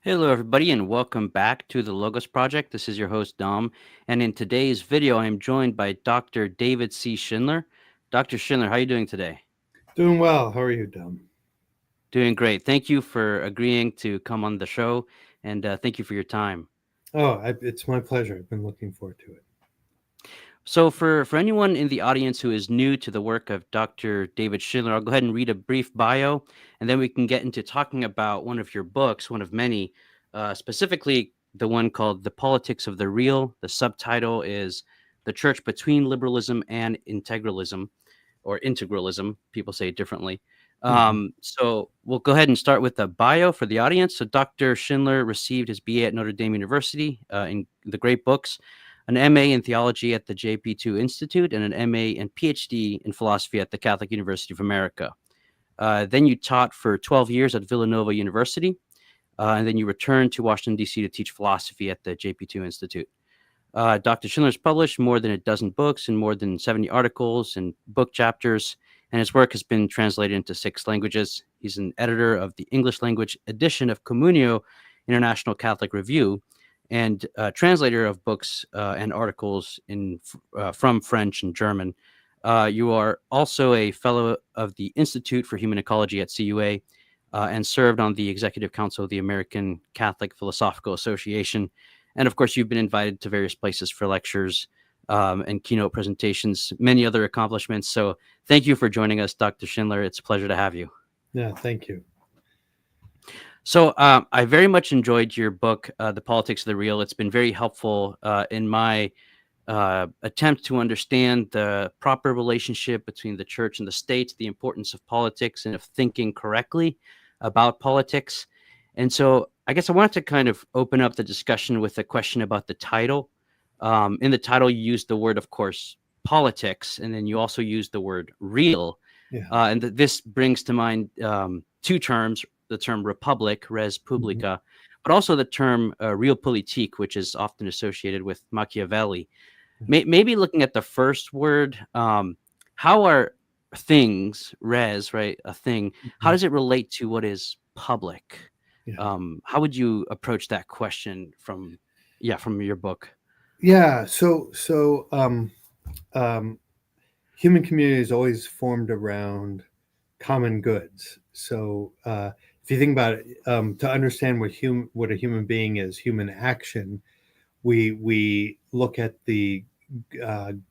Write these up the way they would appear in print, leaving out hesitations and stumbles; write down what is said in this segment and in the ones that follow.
Hello, everybody, and welcome back to the Logos Project. This is your host, Dom, and in today's video, I am joined by Dr. David C. Schindler. Dr. Schindler, how are you doing today? Doing well. How are you, Dom? Doing great. Thank you for agreeing to come on the show, and thank you for your time. It's my pleasure. I've been looking forward to it. So, for anyone in the audience who is new to the work of Dr. David Schindler, I'll go ahead and read a brief bio, and then we can get into talking about one of your books, one of many, specifically the one called The Politics of the Real. The subtitle is The Church Between Liberalism and Integralism, or Integralism. People say it differently. Mhm. So, we'll go ahead and start with the bio for the audience. So, Dr. Schindler received his BA at Notre Dame University in the great books, an MA in theology at the JP2 Institute, and an MA and PhD in philosophy at the Catholic University of America. Then you taught for 12 years at Villanova University, and then you returned to Washington, D.C. to teach philosophy at the JP2 Institute. Dr. Schindler's published more than a dozen books and more than 70 articles and book chapters, and his work has been translated into 6 languages. He's an editor of the English language edition of Communio International Catholic Review, and translator of books and articles from French and German. You are also a fellow of the Institute for Human Ecology at CUA, and served on the Executive Council of the American Catholic Philosophical Association. And of course, you've been invited to various places for lectures and keynote presentations, many other accomplishments. So thank you for joining us, Dr. Schindler. It's a pleasure to have you. Yeah, thank you. So I very much enjoyed your book, The Politics of the Real. It's been very helpful in my attempt to understand the proper relationship between the church and the state, the importance of politics and of thinking correctly about politics. And so I guess I wanted to kind of open up the discussion with a question about the title. In the title, you used the word, of course, politics, and then you also used the word real. Yeah. This brings to mind 2 terms, the term republic, res Mhm. publica, but also the term realpolitik, which is often associated with Machiavelli. Maybe looking at the first word, how are things, res, right, a thing, how Mhm. does it relate to what is public? Yeah. How would you approach that question from your book? Yeah. Um, Human community is always formed around common goods. If you think about it, to understand what a human being is, human action, we look at the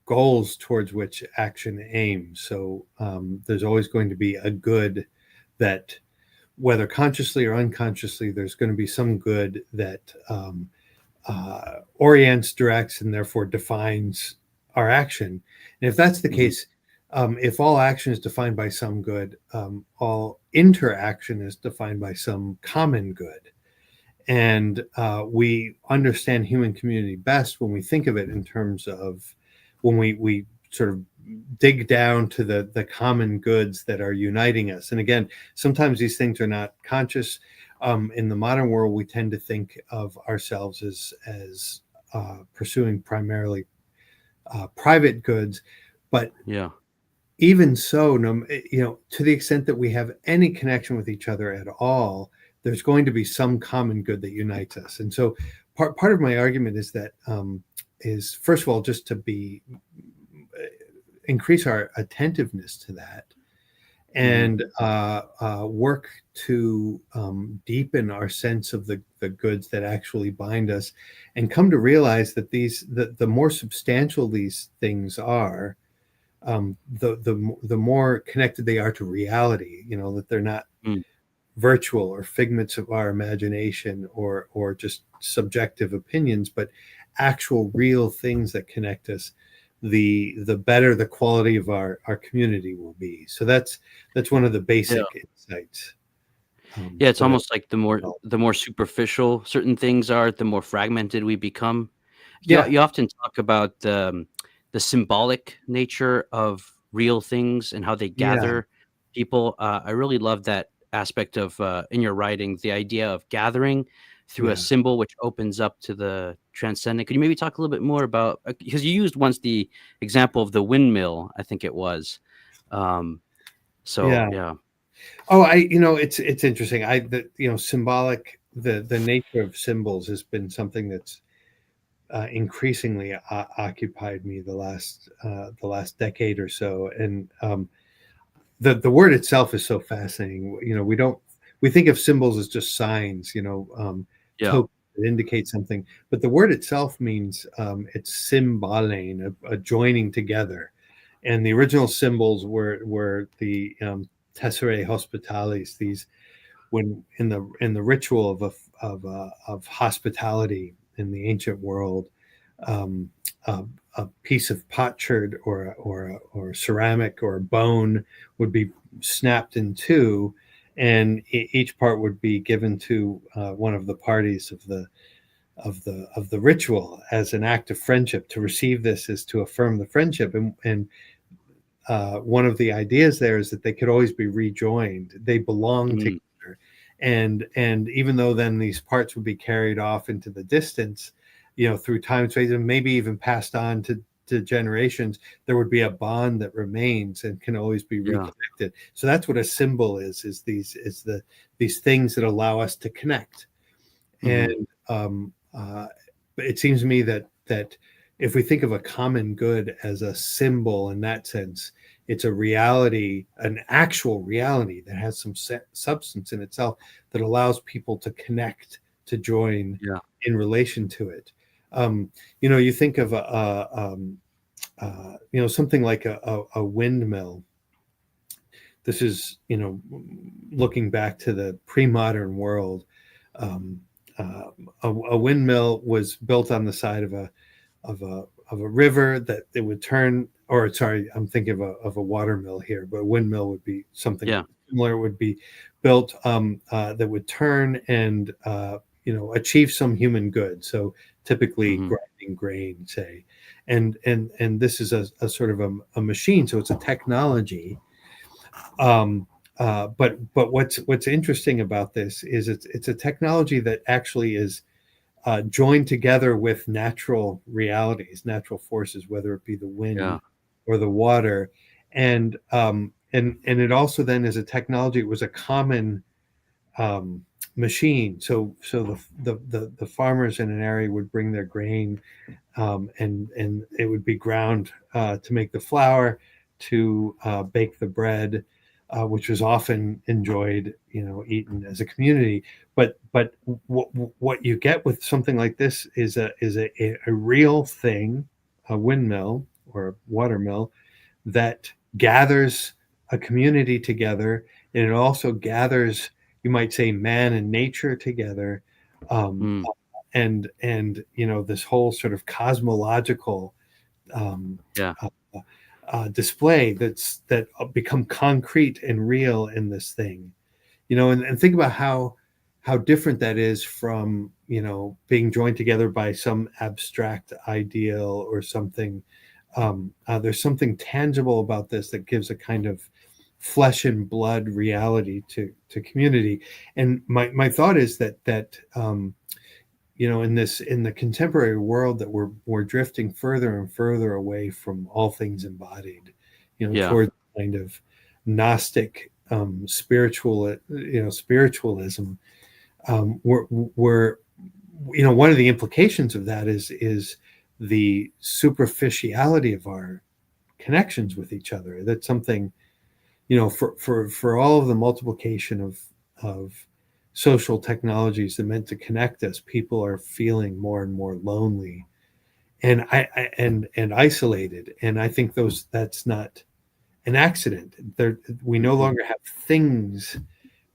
goals towards which action aims. There's always going to be a good that, whether consciously or unconsciously, there's going to be some good that orients, directs, and therefore defines our action. And if that's the Mhm. case, if all action is defined by some good, all interaction is defined by some common good. And we understand human community best when we think of it in terms of when we sort of dig down to the common goods that are uniting us. And again, sometimes these things are not conscious. In the modern world, we tend to think of ourselves as pursuing primarily private goods, but Yeah. even so, no, to the extent that we have any connection with each other at all, there's going to be some common good that unites us. And so, part of my argument is that is first of all just to be increase our attentiveness to that, Mhm. and work to deepen our sense of the goods that actually bind us, and come to realize that the more substantial these things are, the more connected they are to reality. That they're not Mm. virtual or figments of our imagination, or just subjective opinions, but actual real things that connect us. The better the quality of our community will be. So that's one of the Yeah. basic insights Yeah, it's that I. almost like the more superficial certain things are, the more fragmented we become. Yeah, You often talk about the symbolic nature of real things and how they yeah, gather people. I really love that aspect of in your writing, the idea of gathering through a yeah. symbol which opens up to the transcendent. Could you maybe talk a little bit more about because you used once the example of the windmill, I think it was. Um, so Yeah. yeah. Oh, it's interesting. Symbolic. the nature of symbols has been something that's increasingly occupied me the last decade or so, and the word itself is so fascinating. We think of symbols as just signs, Yeah. tokens that indicate something, but the word itself means it's symbalein, a joining together. And the original symbols were the tesserae hospitalis, these when in the ritual of hospitality in the ancient world, um, a, a piece of potsherd or ceramic or bone would be snapped in two, and each part would be given to one of the parties of the ritual as an act of friendship. To receive this is to affirm the friendship, and one of the ideas there is that they could always be rejoined. They belong Mm, together, and even though then these parts would be carried off into the distance, through time and space, and maybe even passed on to generations, there would be a bond that remains and can always be yeah. reconnected. So that's what a symbol is these things that allow us to connect. Hmm. And but it seems to me that if we think of a common good as a symbol in that sense, it's a reality, an actual reality that has some substance in itself that allows people to connect, to join Yeah. in relation to it. You think of something like a windmill. This is, looking back to the pre-modern world. Um, a windmill was built on the side of a of a river that it would turn. Or sorry, I'm thinking of a water mill here, but a windmill would be something Yeah. similar. It would be built that would turn and achieve some human good. So typically Hmm. grinding grain, say, and this is a sort of a machine. So it's a technology. um, but what's interesting about this is it's a technology that actually is joined together with natural realities, natural forces, whether it be the Yeah. wind or the water, and it also then is a technology. It was a common machine. So the farmers in an area would bring their grain, and it would be ground to make the flour, to bake the bread, which was often enjoyed, eaten as a community. But what you get with something like this is a real thing, a windmill or a water mill that gathers a community together, and it also gathers, you might say, man and nature together, um, Mm, and this whole sort of cosmological um, yeah. uh, display that become concrete and real in this thing. And think about how different that is from being joined together by some abstract ideal or something. There's something tangible about this that gives a kind of flesh and blood reality to community. And my thought is that in the contemporary world, that we're drifting further and further away from all things embodied, Yeah. towards kind of Gnostic spiritualism. We're one of the implications of that is the superficiality of our connections with each other. That's something, for all of the multiplication of social technologies that meant to connect us, people are feeling more and more lonely and and isolated. And I think that's not an accident. We no Hmm. longer have things,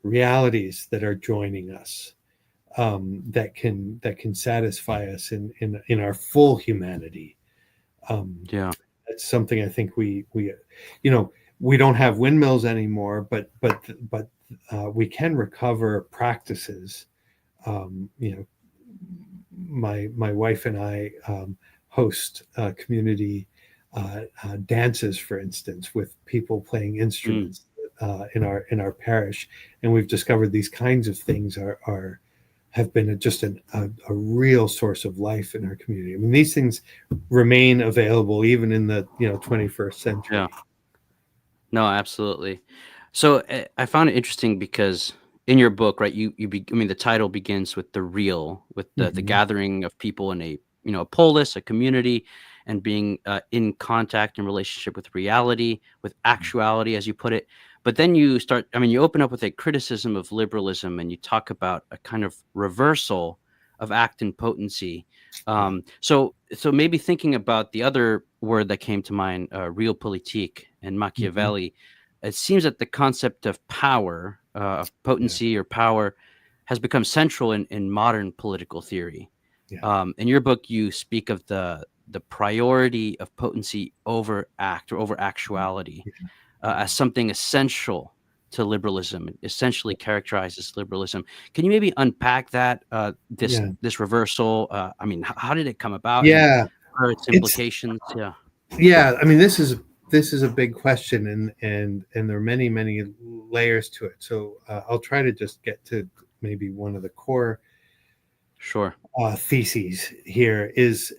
realities that are joining us, that can satisfy us in our full humanity. Um, Yeah. that's something I think you know, we don't have windmills anymore, but we can recover practices. You know, my wife and I host community dances, for instance, with people playing Mm, instruments in our parish, and we've discovered these kinds of things are have been a real source of life in our community. I mean, these things remain available even in the 21st yeah. century. No, absolutely. So I found it interesting because in your book, right, I mean, the title begins with the real, with the Mhm. gathering of people in a, a polis, a community, and being in contact and relationship with reality, with actuality, as you put it. But then you start, I mean, you open up with a criticism of liberalism, and you talk about a kind of reversal of act and potency. Yeah. So maybe thinking about the other word that came to mind, realpolitik and Mhm. Machiavelli, it seems that the concept of power, of Yeah. potency or power, has become central in modern political theory. Yeah. In your book, you speak of the priority of potency over act or over actuality, Yeah. as something essential to liberalism, and essentially characterizes liberalism. Can you maybe unpack that, Yeah. this reversal? I mean, how did it come about, and Yeah. what are its It's implications? Yeah, yeah. I mean, this is a big question, and there are many layers to it. So I'll try to just get to maybe one of the core sure. theses here is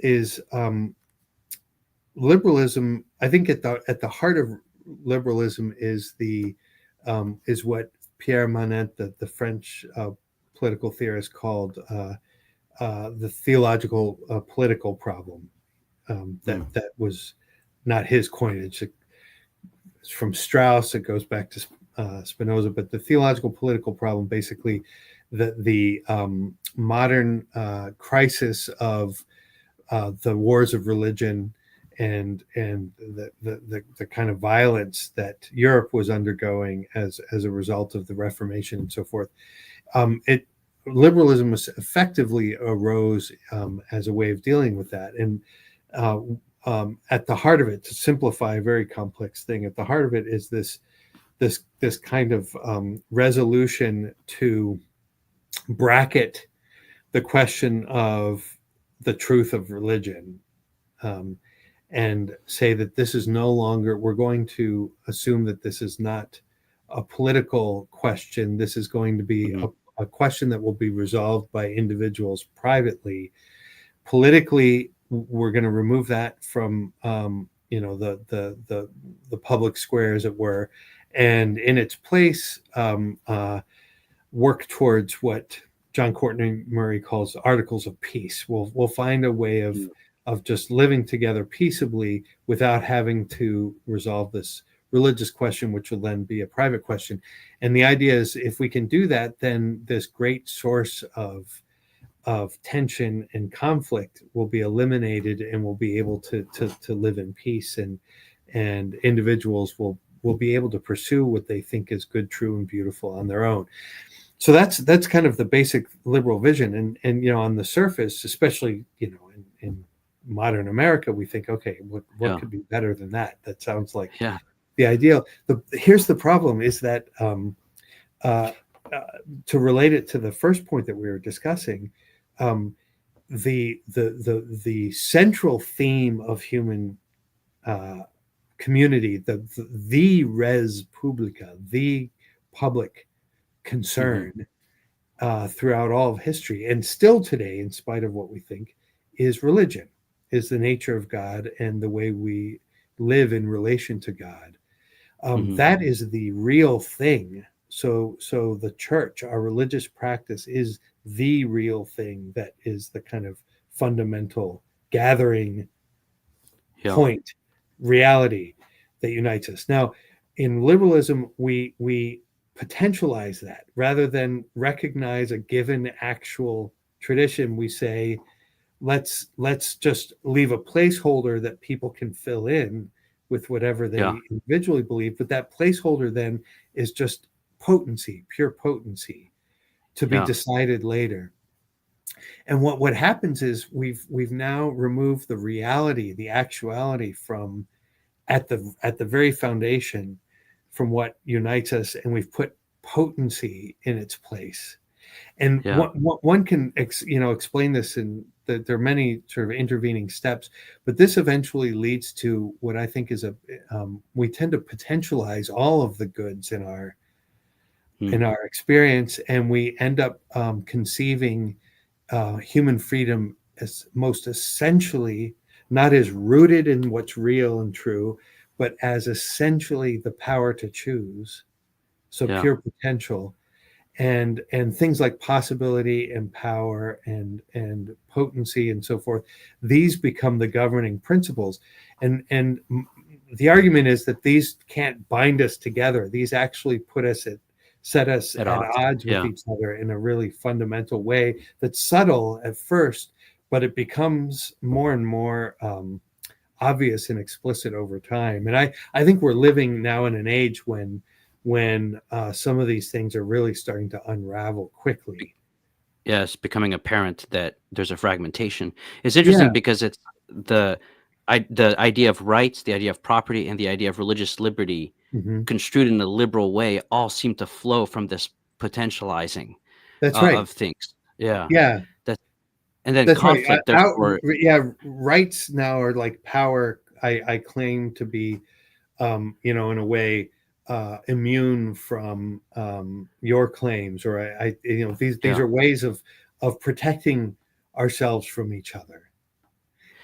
liberalism. I think at the heart of liberalism is what Pierre Manent, the French political theorist, called the theological political problem. That Mm, that was not his coinage. It's from Strauss. It goes back to Spinoza. But the theological political problem, basically, the modern crisis of the wars of religion and the kind of violence that Europe was undergoing as a result of the Reformation and so forth. It Liberalism was effectively arose as a way of dealing with that, and uh, at the heart of it, to simplify a very complex thing, at the heart of it is this kind of resolution to bracket the question of the truth of religion, um, and say that this is no longer, we're going to assume that this is not a political question. This is going to be mhm, a question that will be resolved by individuals privately. Politically, we're going to remove that from the public square, as it were, and in its place, work towards what John Courtney Murray calls articles of peace. We'll find a way mm, of just living together peaceably without having to resolve this religious question, which will then be a private question. And the idea is, if we can do that, then this great source of tension and conflict will be eliminated, and we'll be able to live in peace, and individuals will be able to pursue what they think is good, true, and beautiful on their own. So that's kind of the basic liberal vision, and on the surface, especially in modern America, we think, okay, what yeah, could be better than that? That sounds like yeah, the ideal. Here's the problem: is that uh, uh, to relate it to the first point that we were discussing, um, the central theme of human uh, community, the res publica, the public mhm, concern throughout all of history, and still today, in spite of what we think, is religion, is the nature of God and the way we live in relation to God. mhm, That is the real thing. So the church, our religious practice, is the real thing that is the kind of fundamental gathering yeah, point, reality that unites us. Now, in liberalism, we potentialize that rather than recognize a given actual tradition. We say, let's just leave a placeholder that people can fill in with whatever yeah, they individually believe, but that placeholder then is just potency, pure potency, to be yeah, decided later. And what happens is we've now removed the reality, the actuality, from at the very foundation, from what unites us, and we've put potency in its place. And yeah, one can explain this in that there are many sort of intervening steps, but this eventually leads to what I think is we tend to potentialize all of the goods mm, in our experience, and we end up conceiving human freedom as most essentially not as rooted in what's real and true, but as essentially the power to choose. So yeah, pure potential. and things like possibility and power and potency and so forth. These become the governing principles, and the argument is that these can't bind us together. These actually set us At at odds. odds with Yeah. each other in a really fundamental way that's subtle at first, but it becomes more and more obvious and explicit over time. And I think we're living now in an age when some of these things are really starting to unravel quickly. Yeah, it's becoming apparent that there's a fragmentation. It's interesting Yeah. because it's the idea of rights, the idea of property, and the idea of religious liberty Hmm. construed in a liberal way all seem to flow from this potentializing That's right. of things. Yeah. Yeah, That and then that's right. conflict, therefore. Yeah, rights now are like power. I claim to be, in a way, immune from your claims, or these Yeah. are ways of protecting ourselves from each other.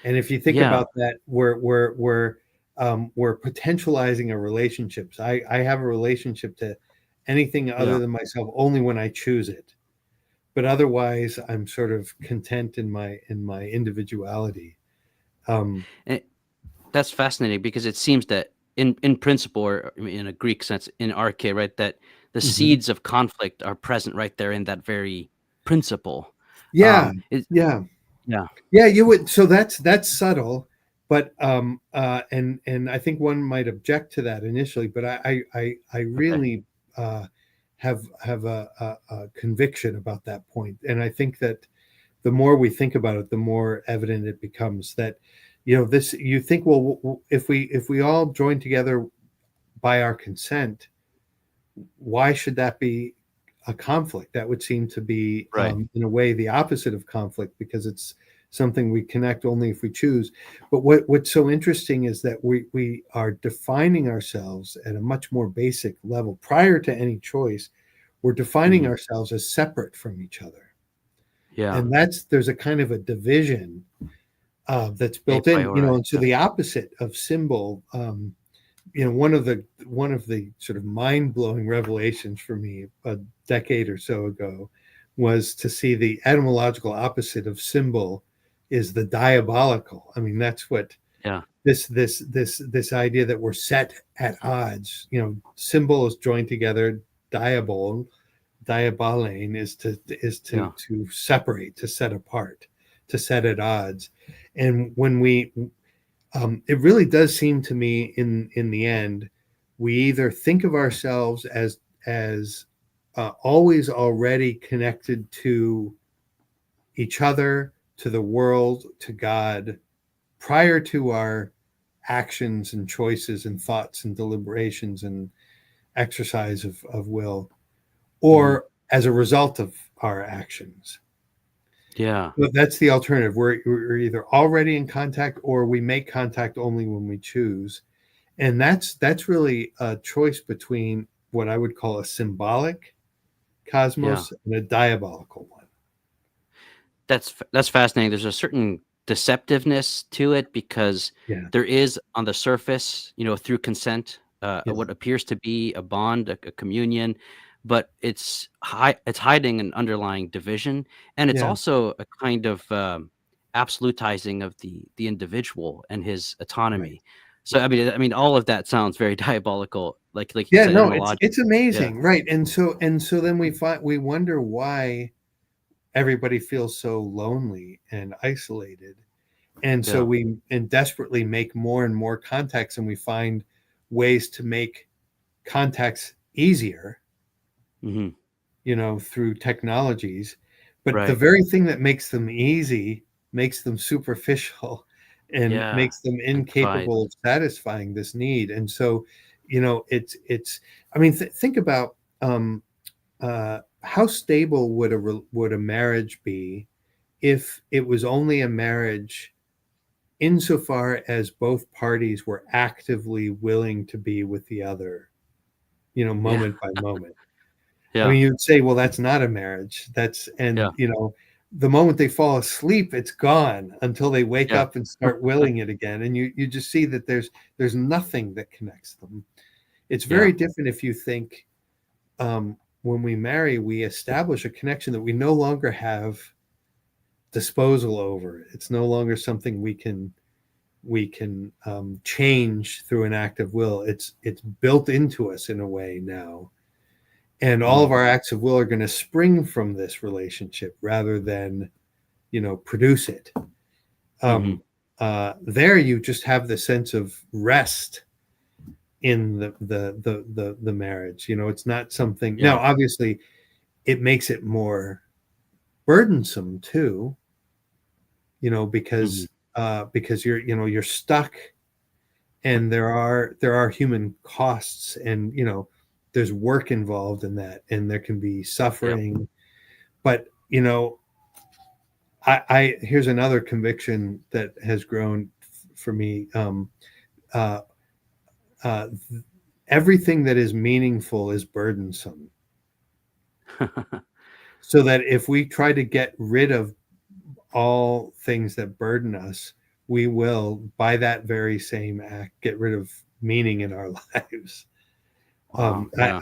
And if you think Yeah. about that, we're potentializing a relationships. I have a relationship to anything other Yeah. than myself only when I choose it. But otherwise, I'm sort of content in my individuality. Um, And that's fascinating because it seems that in principle, or in a Greek sense, in arche, right, that the mhm. seeds of conflict are present right there in that very principle. Yeah, It yeah, Yeah. yeah. You would. So that's subtle, but and I think one might object to that initially, but I Okay. really have a conviction about that point, and I think that the more we think about it, the more evident it becomes that, this. You think, well, if we all join together by our consent, why should that be a conflict? That would seem to be, Right. in a way, the opposite of conflict because it's something we connect only if we choose. But what's so interesting is that we are defining ourselves at a much more basic level prior to any choice. We're defining Mhm. ourselves as separate from each other, Yeah. and there's a kind of a division that's A built in. priori. And so the opposite of symbol. One of the sort of mind-blowing revelations for me a decade or so ago was to see the etymological opposite of symbol is the diabolical. I mean, that's what Yeah. this idea that we're set at odds. Symbol is joined together. Diabolane is Yeah. to separate, to set apart, to set at odds. And when we it really does seem to me in the end, we either think of ourselves as always already connected to each other, to the world, to God, prior to our actions and choices and thoughts and deliberations and exercise of will, Mhm. or as a result of our actions. Yeah. But that's the alternative. We're either already in contact or we make contact only when we choose. And that's really a choice between what I would call a symbolic Yeah. cosmos and a diabolical one. That's fascinating. There's a certain deceptiveness to it because Yeah, there is on the surface, through consent, yeah, what appears to be a bond, a communion, but it's hiding an underlying division, and it's yeah, also a kind of absolutizing of the individual and his right. autonomy. So I mean, all of that sounds very diabolical, like you Yeah, said, no, etymologically. it's Yeah. amazing, right? And so then we wonder why everybody feels so lonely and isolated. And so Yeah. we and desperately make more and more contacts, and we find ways to make contacts easier, Hmm. through technologies. But the Right. very thing that makes them easy makes them superficial and Yeah. makes them And divide. incapable of satisfying this need. And so, it's, I mean, think about how stable would a marriage be if it was only a marriage insofar as both parties were actively willing to be with the other, Yeah. moment by moment. I Yeah. mean, you'd say, well, that's not a marriage. Yeah. The moment they fall asleep, it's gone until they wake Yeah. up and start willing it again. And you just see that there's nothing that connects them. It's Yeah. very different if you think when we marry, we establish a connection that we no longer have disposal over. It's no longer something we can change through an act of will. It's built into us in a way now, and all of Mm-hmm. our acts of will are going to spring from this relationship rather than produce it. Mm-hmm. There you just have the sense of rest in the marriage. It's not something. Now, Yeah. obviously, it makes it more burdensome too. Mm-hmm. Because you're stuck, and there are human costs, and there's work involved in that, and there can be Yep. suffering. But I here's another conviction that has grown for me. Uh, uh, Everything that is meaningful is burdensome. So that if we try to get rid of all things that burden us, we will, by that very same act, get rid of meaning in our lives. Wow. Yeah.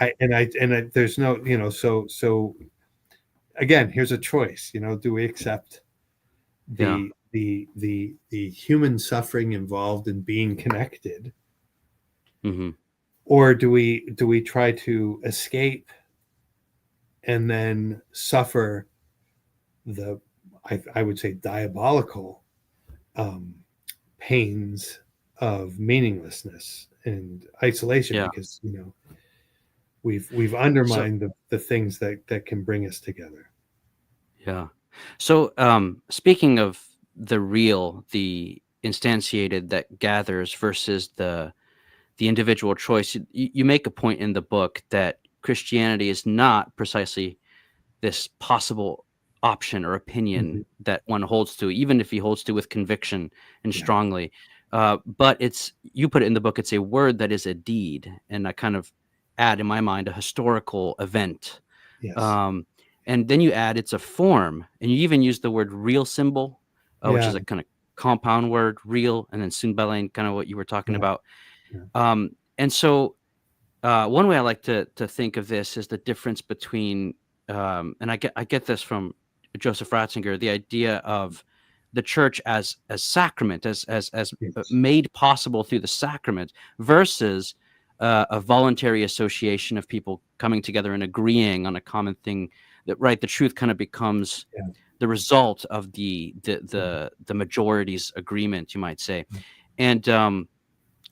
There's no, so again, here's a choice. Do we accept Yeah. the human suffering involved in being connected, Mm-hmm. or do we try to escape and then suffer the I would say diabolical um, pains of meaninglessness and isolation, Yeah. because we've So undermined the things that can bring us together. yeah. So speaking of the real, the instantiated that gathers versus the individual choice, you make a point in the book that Christianity is not precisely this possible option or Mhm. opinion that one holds to, even if he holds to with conviction and Yeah. strongly. But it's, you put it in the book, it's a word that is a deed. And I kind of add in my mind a historical event. Yes. Um, and then you add it's a form, and you even use the word real symbol, which Yeah. is a kind of compound word, real, and then symbalain, kind of what you were talking Yeah. about. Yeah. And so one way I like to think of this is the difference between, and I get this from Joseph Ratzinger, the idea of the church as sacrament, as Yes. made possible through the sacrament, versus a voluntary association of people coming together and agreeing on a common thing. That right, the truth kind of becomes Yeah. the result of the the Yeah. the the majority's agreement, you might say, and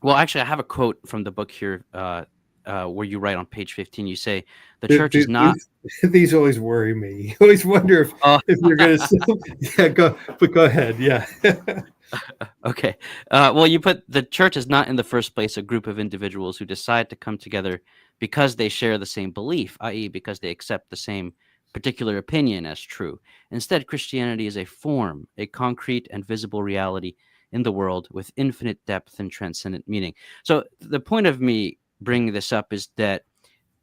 well, actually, I have a quote from the book here, where you write on page 15. You say, "The church is not." These always worry me. You always wonder Oh, if you're going to. Yeah, go ahead. Yeah. okay. Well, you put the church is not in the first place a group of individuals who decide to come together because they share the same belief, i.e., because they accept the same particular opinion as true. Instead, Christianity is a form, a concrete and visible reality in the world with infinite depth and transcendent meaning. So, the point of me bringing this up is that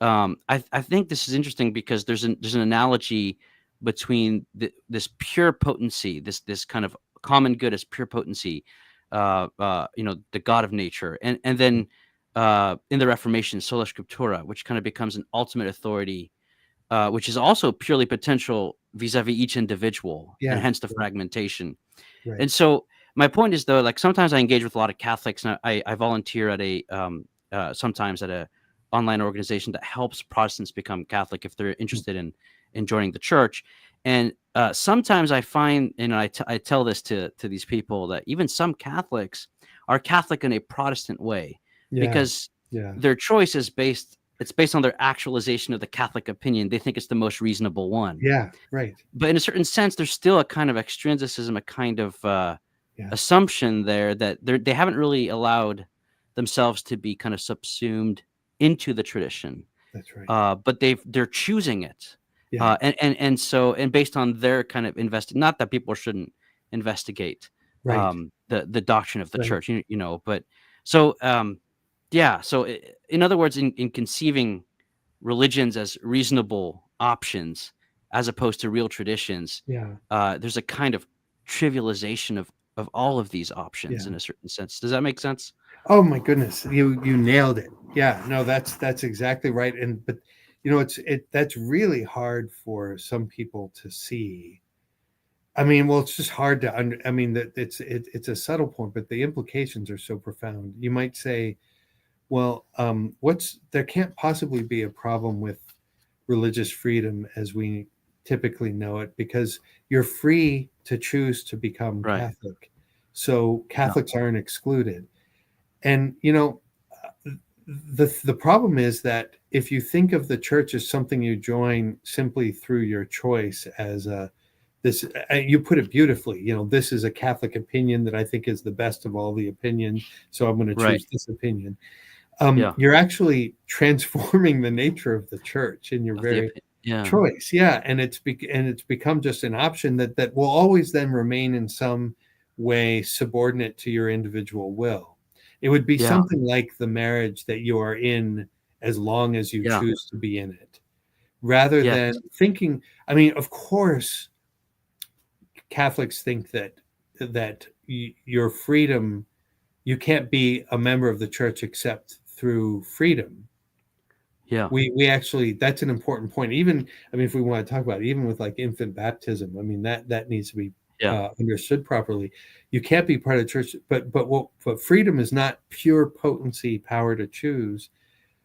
I think this is interesting because there's an analogy between this pure potency, this kind of common good as pure potency, the God of nature, and then in the Reformation, sola scriptura, which kind of becomes an ultimate authority, which is also purely potential vis-a-vis each individual, and Yeah. hence the fragmentation. Right. And so my point is, though, like sometimes I engage with a lot of Catholics, and I volunteer at a sometimes at a online organization that helps Protestants become Catholic if they're interested in joining the church. And sometimes I find, and I tell this to these people, that even some Catholics are Catholic in a Protestant way Yeah. because Yeah. their choice is based on their actualization of the Catholic opinion. They think it's the most reasonable one, Yeah. Right. but in a certain sense, there's still a kind of extrinsicism, a kind of Yeah. assumption there that they haven't really allowed themselves to be kind of subsumed into the tradition, That's right. but they're choosing it, Yeah. and based on their kind of not that people shouldn't investigate Right. the doctrine of the Right. church, but so yeah, so in other words, in conceiving religions as reasonable options as opposed to real traditions, Yeah. there's a kind of trivialization of all of these options Yeah. in a certain sense. Does that make sense? Oh my goodness, you nailed it. Yeah, no, that's exactly right. And but that's really hard for some people to see. I mean, well, it's just hard to I mean, that it's a subtle point, but the implications are so profound. You might say, well, what's there can't possibly be a problem with religious freedom as we typically know it, because you're free to choose to become Right. Catholic. So Yeah. Catholics aren't excluded. And the problem is that if you think of the church as something you join simply through your choice, as a this you put it beautifully, this is a Catholic opinion that I think is the best of all the opinions, so I'm going to Right. choose this opinion. Yeah. You're actually transforming the nature of the church in your Of the very opinion. Yeah. choice. Yeah, and it's become just an option that will always then remain in some way subordinate to your individual will. It would be Yeah. something like the marriage that you are in as long as you Yeah. choose to be in it, rather Yes. than thinking. I mean, of course, Catholics think that your freedom, you can't be a member of the church except through freedom. Yeah. We actually, that's an important point. Even, I mean, if we want to talk about it, even with like infant baptism, I mean, that needs to be Yeah. understood properly. You can't be part of the church, but freedom is not pure potency, power to choose.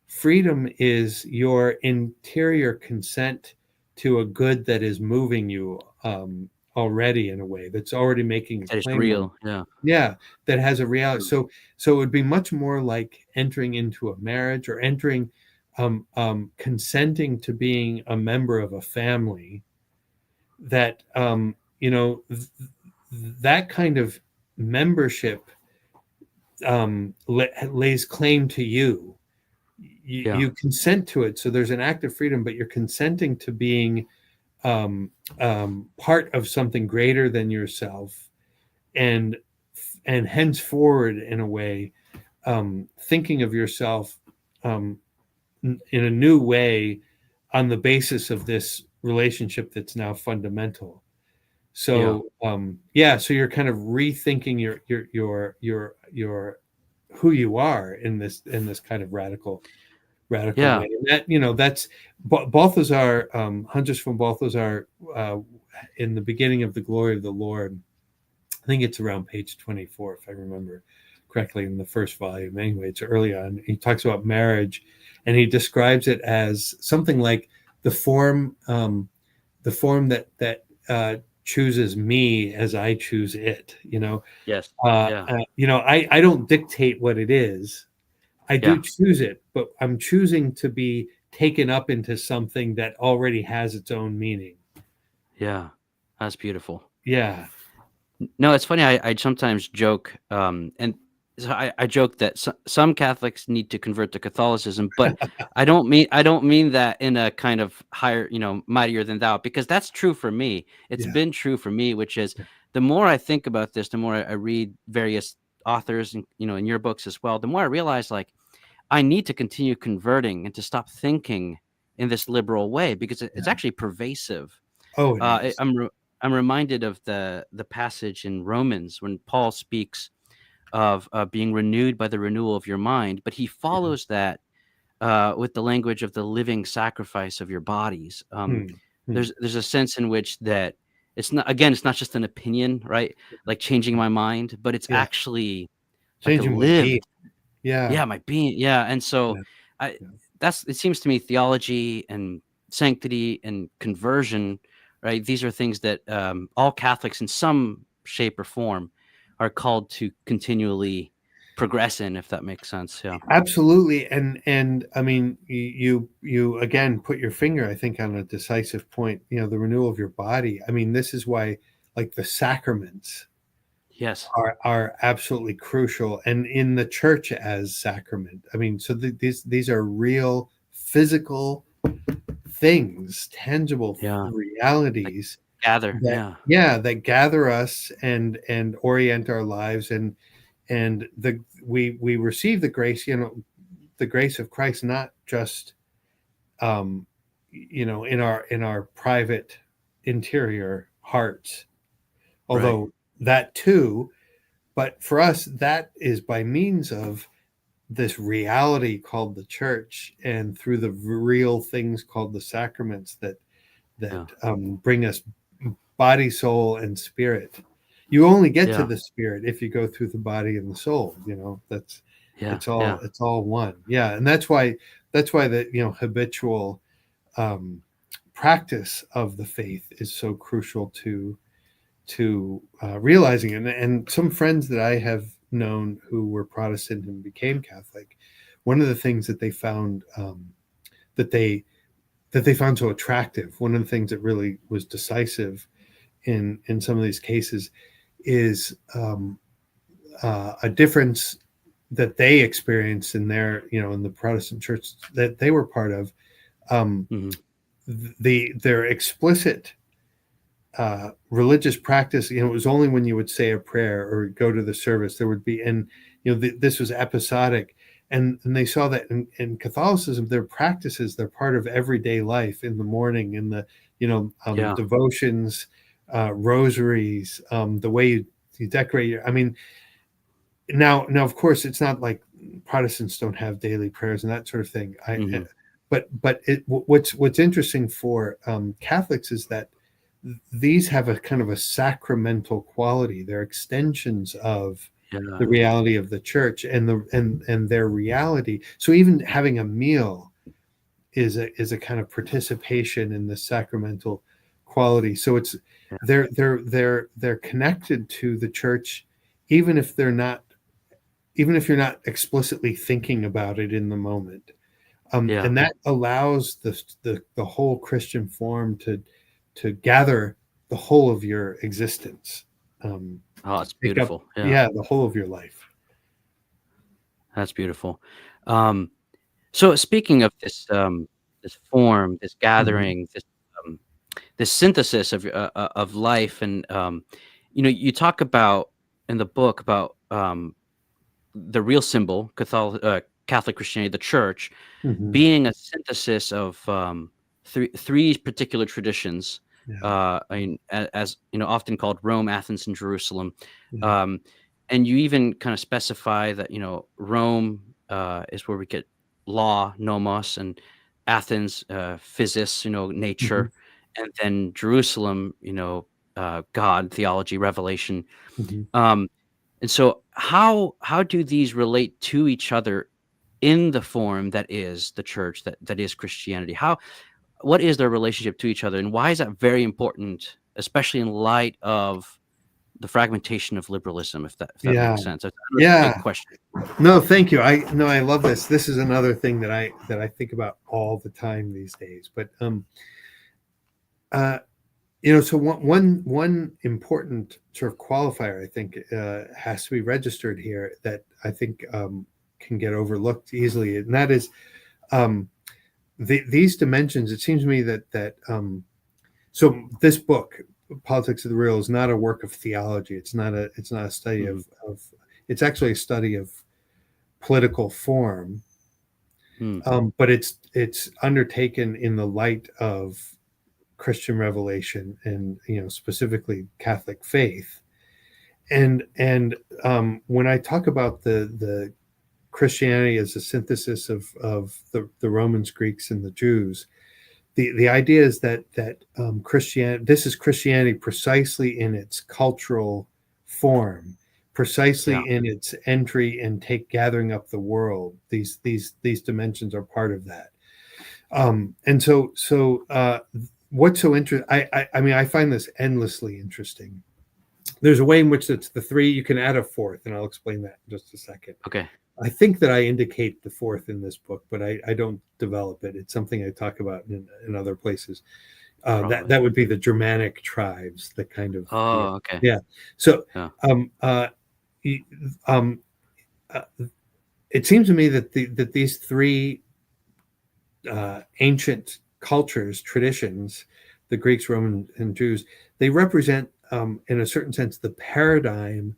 Freedom is your interior consent to a good that is moving you, already, in a way that's already making a That is claim on. real. Yeah. Yeah, that has a reality. True. So it would be much more like entering into a marriage, or entering, consenting to being a member of a family. That that kind of membership, lays claim to you. Yeah. You consent to it, so there's an act of freedom, but you're consenting to being, part of something greater than yourself, and henceforward, in a way, thinking of yourself, um, in a new way, on the basis of this relationship that's now fundamental. Yeah. So, yeah, so you're kind of rethinking your who you are in this kind of radical Yeah. way. And that, that's Balthazar, Hunters from Balthazar, uh, in the beginning of The Glory of the Lord. I think it's around page 24, if I remember correctly, in the first volume. Anyway, it's early on. He talks about marriage, and he describes it as something like the form, that chooses me as I choose it. Yes. Yeah. I don't dictate what it is. I do Yeah. choose it, but I'm choosing to be taken up into something that already has its own meaning. Yeah. That's beautiful. Yeah, No, it's funny. I sometimes joke, and so I joke that some Catholics need to convert to Catholicism, but I don't mean that in a kind of higher, mightier than thou, because that's true for me. It's yeah, been true for me, which is yeah, the more I think about this, the more I read various authors, and in your books as well, the more I realize, like, I need to continue converting and to stop thinking in this liberal way, because it's yeah. actually pervasive. Oh, it Uh, I- is. I'm re- I'm reminded of the passage in Romans when Paul speaks of being renewed by the renewal of your mind, but he Yeah. follows that with the language of the living sacrifice of your bodies. Hmm. Hmm. There's a sense in which that it's not just an opinion, right? Like changing my mind, but it's Yeah. actually like a Changing my being. lived, Yeah. yeah, my being, yeah. And so Yeah. I Yeah. that's it seems to me theology and sanctity and conversion, right? These are things that all Catholics in some shape or form are called to continually progress in, if that makes sense. Yeah. Absolutely. And I mean, you again put your finger, I think, on a decisive point. The renewal of your body. I mean, this is why, like, the sacraments Yes. are absolutely crucial, and in the church as sacrament. I mean, so these are real physical things, tangible Yeah. Like realities gather. that, Yeah. yeah, that gather us and orient our lives. And we receive the grace, the grace of Christ, not just, in our private interior hearts, Right. although that too. But for us, that is by means of this reality called the church, and through the real things called the sacraments that Yeah. bring us body, soul, and spirit. You only get to Yeah. the spirit if you go through the body and the soul. That's Yeah. Yeah. it's all one. Yeah, and that's why the habitual um, practice of the faith is so crucial to realizing it. And some friends that I have known who were Protestant and became Catholic, one of the things that they found that they that they found so attractive, one of the things that really was decisive in some of these cases, is a difference that they experienced in their in the Protestant church that they were part of. Um, Hmm. their explicit religious practice, it was only when you would say a prayer or go to the service there would be, and this was episodic, and they saw that in Catholicism, their practices, they're part of everyday life in the morning, in the Yeah. devotions, rosaries, the way you decorate your, I mean, now of course it's not like Protestants don't have daily prayers and that sort of thing. Hmm. But what's interesting for Catholics is that these have a kind of a sacramental quality. They're extensions of Yeah. the reality of the church and their reality. So even having a meal is a kind of participation in the sacramental quality. So it's Yeah. they're connected to the church, even if they're not, even if you're not explicitly thinking about it in the moment. Yeah. And that allows the whole Christian form to gather the whole of your existence, um, Oh, it's make up, beautiful. Yeah. yeah, the whole of your life. That's beautiful. Um, so speaking of this form, this Mhm, gathering, um, this synthesis of life, and you talk about in the book about the real symbol, Catholic Christianity, the Church, mhm, being a synthesis of three particular traditions. yeah, I mean, as often called Rome, Athens, and Jerusalem. yeah, Um, and you even kind of specify that Rome is where we get law, nomos, and Athens, physis, mhm, nature, and then Jerusalem, God, theology, revelation. mhm. Um, and so how do these relate to each other in the form that is the church, that is Christianity? What is their relationship to each other, and why is that very important, especially in light of the fragmentation of liberalism, if that Yeah, makes sense? I know it's a big yeah. question. No, thank you. I no, I love this. This is another thing that I think about all the time these days. But uh, so one important sort of qualifier I think has to be registered here that I think can get overlooked easily, and that is um, these dimensions. It seems to me so this book, Politics of the Real, is not a work of theology. It's not a study Mhm. of it's actually a study of political form, Mm. but it's undertaken in the light of Christian revelation and specifically Catholic faith. And when I talk about the Christianity as a synthesis of the Romans, Greeks, and the Jews, the idea is that Christianity, this is Christianity precisely in its cultural form, Yeah. precisely in its entry and take gathering up the world. These dimensions are part of that. And so what's so interesting? I mean, I find this endlessly interesting. There's a way in which it's the three. You can add a fourth, and I'll explain that in just a second. Okay. I think that I indicate the fourth in this book, but I don't develop it. It's something I talk about in other places. That Probably. that would be the Germanic tribes, the kind of Oh, okay. yeah. So Yeah. um, uh, um, uh, it seems to me that these three ancient cultures, traditions, the Greeks, Romans, and Jews, they represent, in a certain sense, the paradigm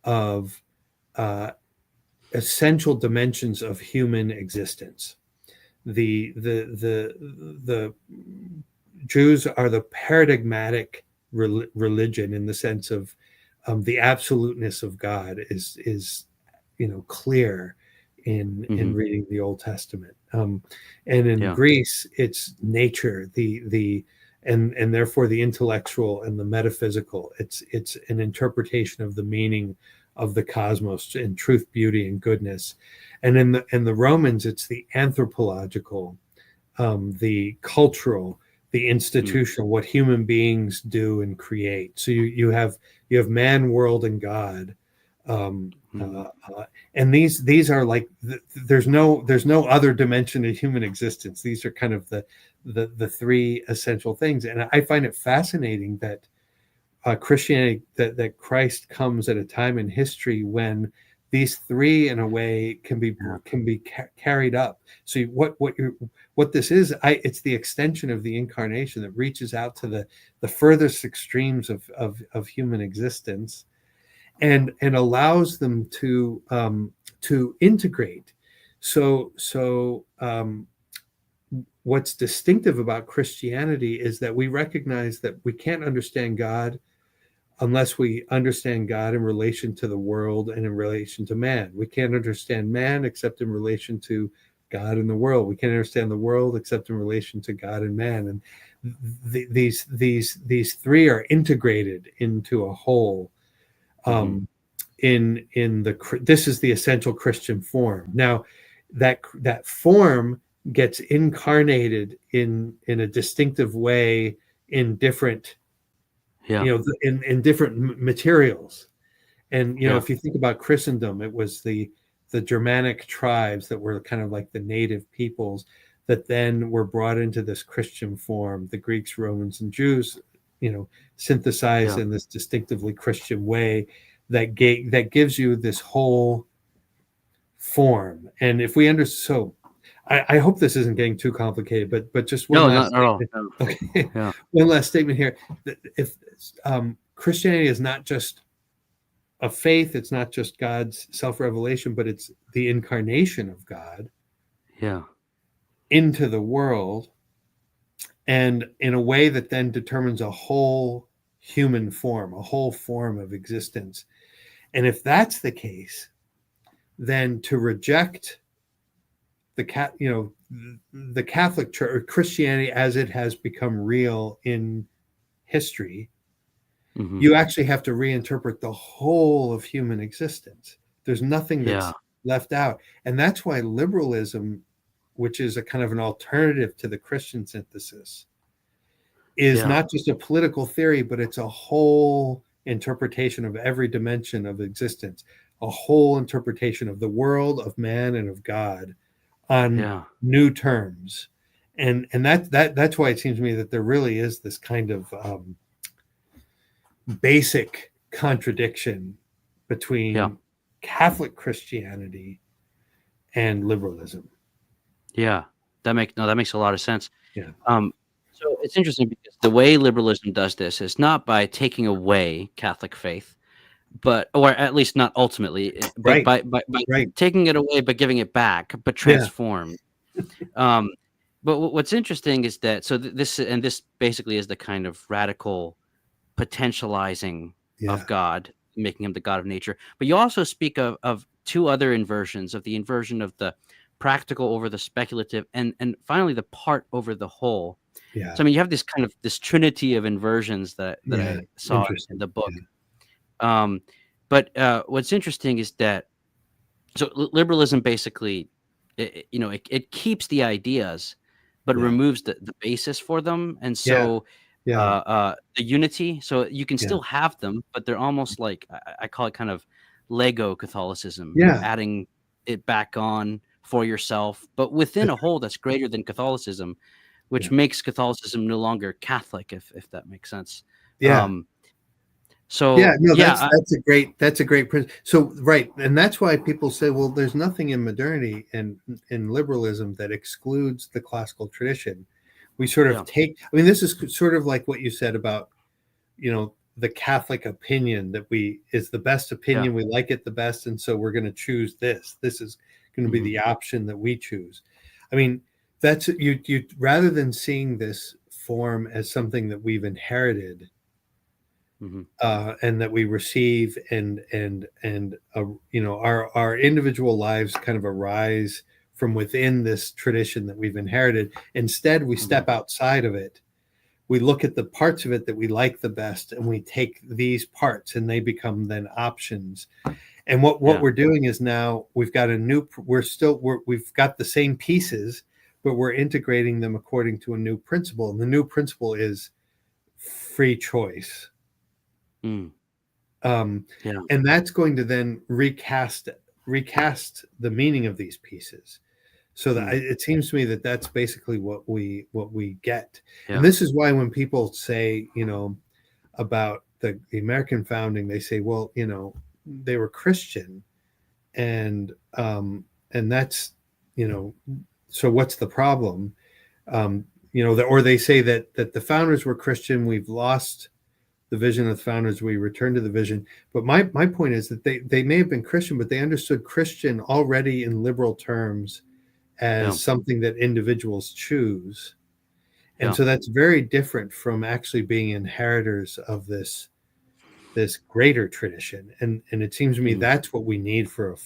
of uh, essential dimensions of human existence. The Jews are the paradigmatic religion in the sense of the absoluteness of God is clear in Hmm. reading the Old Testament. And in Yeah. Greece, it's nature, the and therefore the intellectual and the metaphysical. It's an interpretation of the meaning of the cosmos and truth, beauty, and goodness. And in the Romans, it's the anthropological, the cultural, the Mm. institutional, what human beings do and create. So you have man, world, and God. Um, Mm. and these are like there's no other dimension of human existence. These are kind of the three essential things. And I find it fascinating that Christianity, that Christ comes at a time in history when these three, in a way, can be Yeah. carried up. So what this is, it's the extension of the incarnation that reaches out to the furthest extremes of human existence, and allows them to integrate. So what's distinctive about Christianity is that we recognize that we can't understand God unless we understand God in relation to the world and in relation to man. We can't understand man except in relation to God and the world. We can't understand the world except in relation to God and man. And these three are integrated into a whole. Hmm. In the This is the essential Christian form. Now, that form gets incarnated in a distinctive way in different, Yeah. in different materials. And Yeah. if you think about Christendom, it was the Germanic tribes that were kind of like the native peoples that then were brought into this Christian form. The Greeks, Romans, and Jews, synthesized Yeah. in this distinctively Christian way that gives you this whole form. And if we so I hope this isn't getting too complicated, but just one No, last not at all. statement. No. Okay, Yeah. one last statement here. If Christianity is not just a faith, it's not just God's self-revelation, but it's the incarnation of God Yeah. into the world, and in a way that then determines a whole human form, a whole form of existence. And if that's the case, then to reject the Catholic Church or Christianity as it has become real in history, Hmm. you actually have to reinterpret the whole of human existence. There's nothing Yeah. that's left out. And that's why liberalism, which is a kind of an alternative to the Christian synthesis, is Yeah. not just a political theory, but it's a whole interpretation of every dimension of existence, a whole interpretation of the world, of man, and of God on Yeah. new terms. And that's why it seems to me that there really is this kind of basic contradiction Yeah. between Catholic Christianity and liberalism. Yeah. That makes a lot of sense. Yeah, Um, so it's interesting because the way liberalism does this is not by taking away Catholic faith, but or at least not ultimately, but right, by right. taking it away, but giving it back, but Yeah, transformed. Um, but what's interesting is that this basically is the kind of radical potentializing yeah, of God, making him the God of nature. But you also speak of two other inversions, of the inversion of the practical over the speculative, and finally the part over the whole. yeah, So I mean, you have this trinity of inversions that yeah. I saw in Interesting. the book. Yeah, Um, but what's interesting is that liberalism basically, it keeps the ideas, but yeah, removes the basis for them, and yeah, so yeah, the unity. So you can yeah, still have them, but they're almost like I call it kind of Lego Catholicism. You're yeah. adding it back on for yourself, but within a whole that's greater than Catholicism, which Yeah, makes Catholicism no longer Catholic, if that makes sense. yeah. Um, Yeah, so no, yeah, that's a great principle. So right, and that's why people say, well, there's nothing in modernity and in liberalism that excludes the classical tradition. We sort of yeah, take. I mean, this is sort of like what you said about the Catholic opinion that we is the best yeah, opinion. We like it the best, and so we're going to choose this. This is going to be mhm, the option that we choose. I mean, that's you rather than seeing this form as something that we've inherited, Hmm. and that we receive, and our individual lives kind of arise from within this tradition that we've inherited. Instead, we Hmm. step outside of it. We look at the parts of it that we like the best, and we take these parts, and they become then options. And what Yeah. we're doing is now we've got a new. We've got the same pieces, but we're integrating them according to a new principle. And the new principle is free choice. Mm. um, Yeah. and that's going to then recast the meaning of these pieces. So that Mm. it seems to me that that's basically what we get. And Yeah. this is why when people say, about the American founding, they say, well, they were Christian, and that's, you know so what's the problem? Or they say that the founders were Christian. We've lost the vision of the founders. We return to the vision. But my point is that they may have been Christian, but they understood Christian already in liberal terms Yeah. as something that individuals choose. And Yeah. so that's very different from actually being inheritors of this greater tradition. And it seems to me Mm. that's what we need for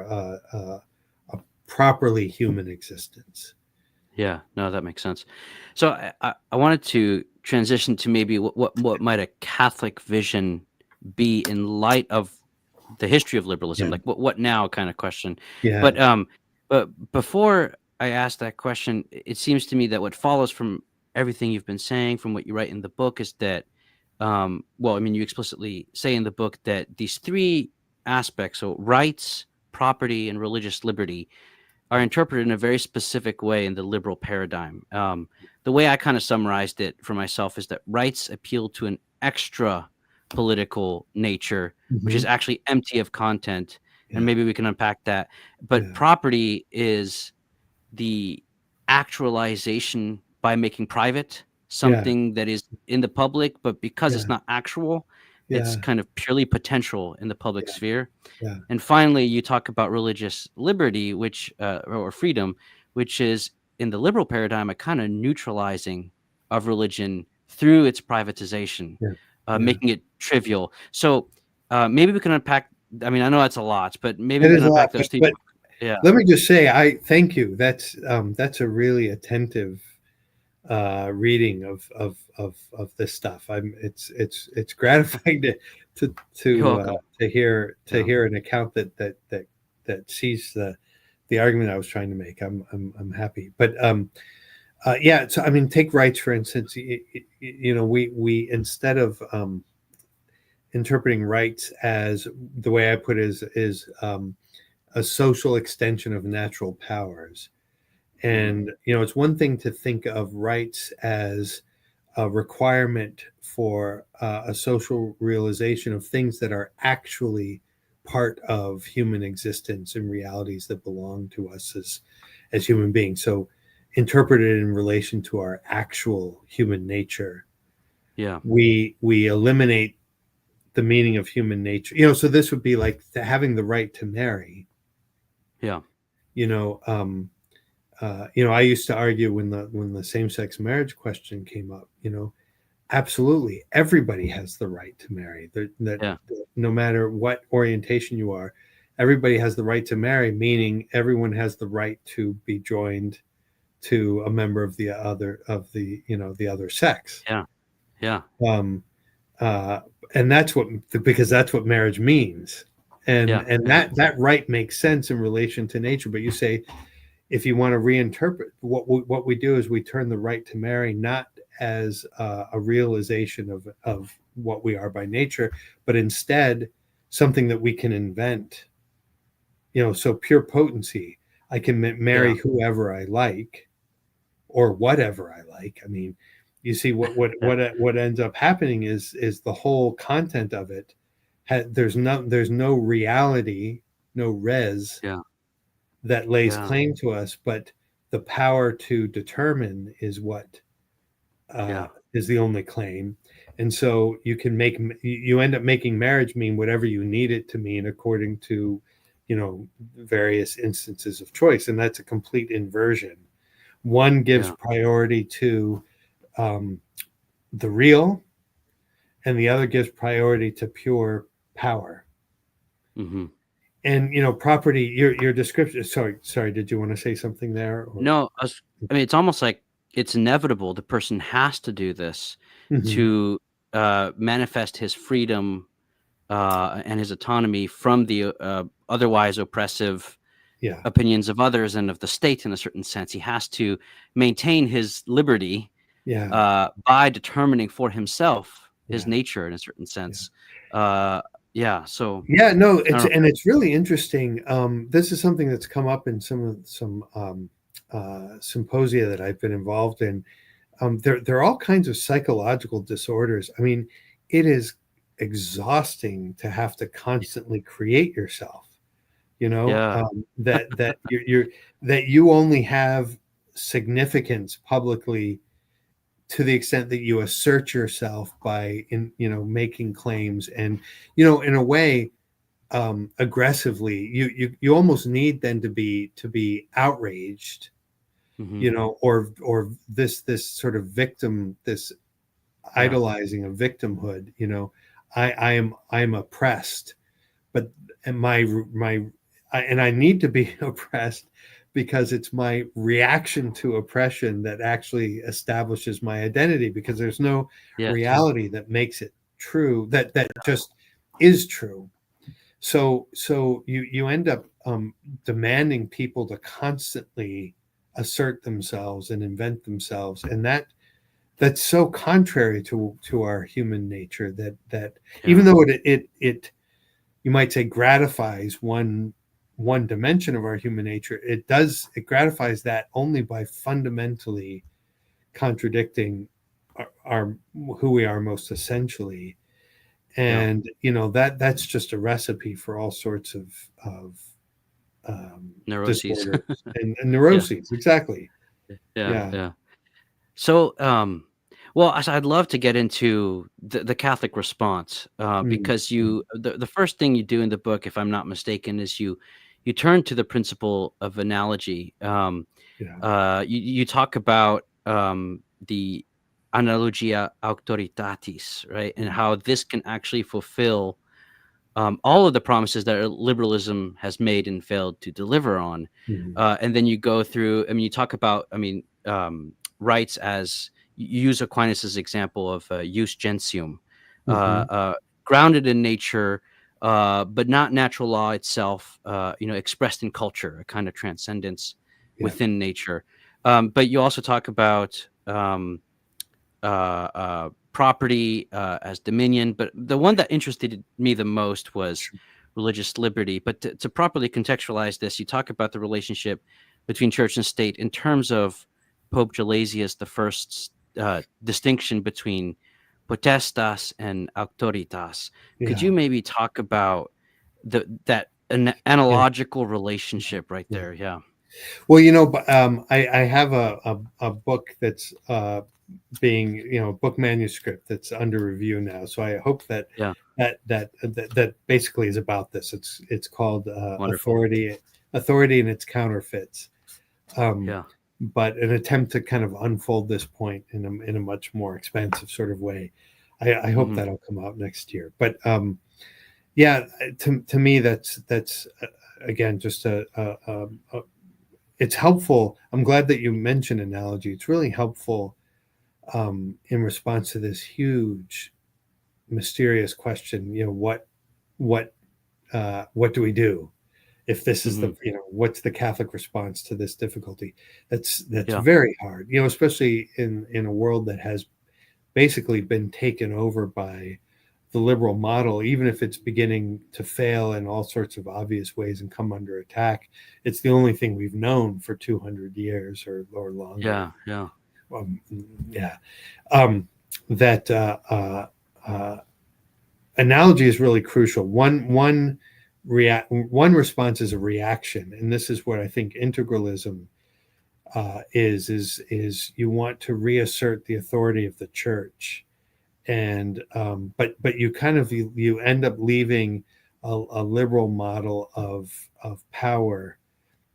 a properly human existence. Yeah, no, that makes sense. So I wanted to transition to maybe what might a Catholic vision be in light of the history of liberalism, Yeah. like what now kind of question. Yeah. But before I ask that question, it seems to me that what follows from everything you've been saying, from what you write in the book, is that well, I mean, you explicitly say in the book that these three aspects, so rights, property, and religious liberty, are interpreted in a very specific way in the liberal paradigm. The way I kind of summarized it for myself is that rights appeal to an extra political nature, which is Hmm. actually empty of content. And Yeah. maybe we can unpack that. But Yeah. property is the actualization by making private Yeah. something that is in the public, but because Yeah. it's not actual, it's Yeah. kind of purely potential in the public Yeah. sphere. Yeah. And finally, you talk about religious liberty, which or freedom, which is in the liberal paradigm a kind of neutralizing of religion through its privatization, Yeah. Yeah. making it trivial. So maybe we can unpack. I mean, I know that's a lot, but maybe It we is can a lot, unpack those three. but Yeah. let me just say, I thank you. That's a really attentive reading of this stuff. It's gratifying to You're to uh, welcome. to hear Yeah. an account that sees the argument I was trying to make. I'm happy, but yeah. So I mean, take rights for instance. We instead of interpreting rights as the way I put it is a social extension of natural powers. Hmm. And it's one thing to think of rights as a requirement for a social realization of things that are actually part of human existence and realities that belong to us as human beings. So interpreted in relation to our actual human nature, Yeah. we eliminate the meaning of human nature. So this would be like having the right to marry. Yeah. You know, I used to argue when the same-sex marriage question came up. Absolutely, everybody has the right to marry. Yeah. That no matter what orientation you are, everybody has the right to marry. Meaning, everyone has the right to be joined to a member of the other sex. Yeah. Yeah. Um, uh, and that's because that's what marriage means. And Yeah. and Yeah. that right makes sense in relation to nature. But you say, if you want to reinterpret what we do is we turn the right to marry not as a realization of what we are by nature, but instead something that we can invent. So pure potency. I can Yeah. marry whoever I like or whatever I like. I mean, you see Yeah. what ends up happening is the whole content of it. There's no reality, no res Yeah. that lays Yeah. claim to us, but the power to determine is what Yeah. is the only claim. And so you end up making marriage mean whatever you need it to mean according to various instances of choice, and that's a complete inversion. One gives Yeah. priority to um, the real, and the other gives priority to pure power. Mm-hmm. And property. Your description. Sorry. Did you want to say something there? Or No, I mean, it's almost like it's inevitable. The person has to do this Mhm. to manifest his freedom and his autonomy from the otherwise oppressive Yeah, opinions of others and of the state in a certain sense. He has to maintain his liberty yeah, by determining for himself his yeah, nature in a certain yeah. sense. Uh, yeah. So Yeah, no, I don't know. it's really interesting. This is something that's come up in some symposia that I've been involved in. There are all kinds of psychological disorders. I mean, it is exhausting to have to constantly create yourself. Yeah. That that you only have significance publicly to the extent that you assert yourself by making claims, and in a way, aggressively. You almost need then to be outraged, Hmm. or this sort of victim, this Yeah. idolizing of victimhood. I am oppressed, but and I need to be oppressed because it's my reaction to oppression that actually establishes my identity, because there's no Yes. reality that makes it true, that just is true. So you end up demanding people to constantly assert themselves and invent themselves, and that's so contrary to our human nature, that even Yeah. though it you might say gratifies one dimension of our human nature, it gratifies that only by fundamentally contradicting our who we are most essentially. Yeah. And that's just a recipe for all sorts of Neuroses. disorders and Yeah. neuroses. Exactly. Yeah. Yeah. Yeah. So, well, I'd love to get into the Catholic response Mm, because mm, the first thing you do in the book, if I'm not mistaken, is you turn to the principle of analogy. yeah. You talk about the analogia auctoritatis, right, and Mm, how this can actually fulfill all of the promises that liberalism has made and failed to deliver on. mm, And then you go through, I mean, you talk about, rights as you use Aquinas's example of jus gentium, uh, mhm. uh, grounded in nature, but not natural law itself, expressed in culture, a kind of transcendence Yeah. within nature. But you also talk about property as dominion. But the one that interested me the most was religious liberty. But to properly contextualize this, you talk about the relationship between church and state in terms of Pope Gelasius the First's distinction between potestas and auctoritas. Could Yeah. you maybe talk about that Yeah. analogical relationship right Yeah. there? Yeah. Well, I have a book that's being, a book manuscript that's under review now. So I hope that Yeah. that basically is about this. It's called Wonderful. Authority and its Counterfeits. Um, Yeah. but an attempt to kind of unfold this point in a much more expansive sort of way. I hope Hmm. that'll come out next year. But yeah, to me, that's again just it's helpful. I'm glad that you mentioned analogy. It's really helpful in response to this huge, mysterious question. What do we do if this is Hmm. what's the Catholic response to this difficulty? That's Yeah. very hard. Especially in a world that has basically been taken over by the liberal model. Even if it's beginning to fail in all sorts of obvious ways and come under attack, it's the only thing we've known for 200 years or longer. Yeah. Yeah. Um, yeah, um, that uh, analogy is really crucial. One response is a reaction, and this is what I think integralism is you want to reassert the authority of the church, and but you end up leaving a liberal model of power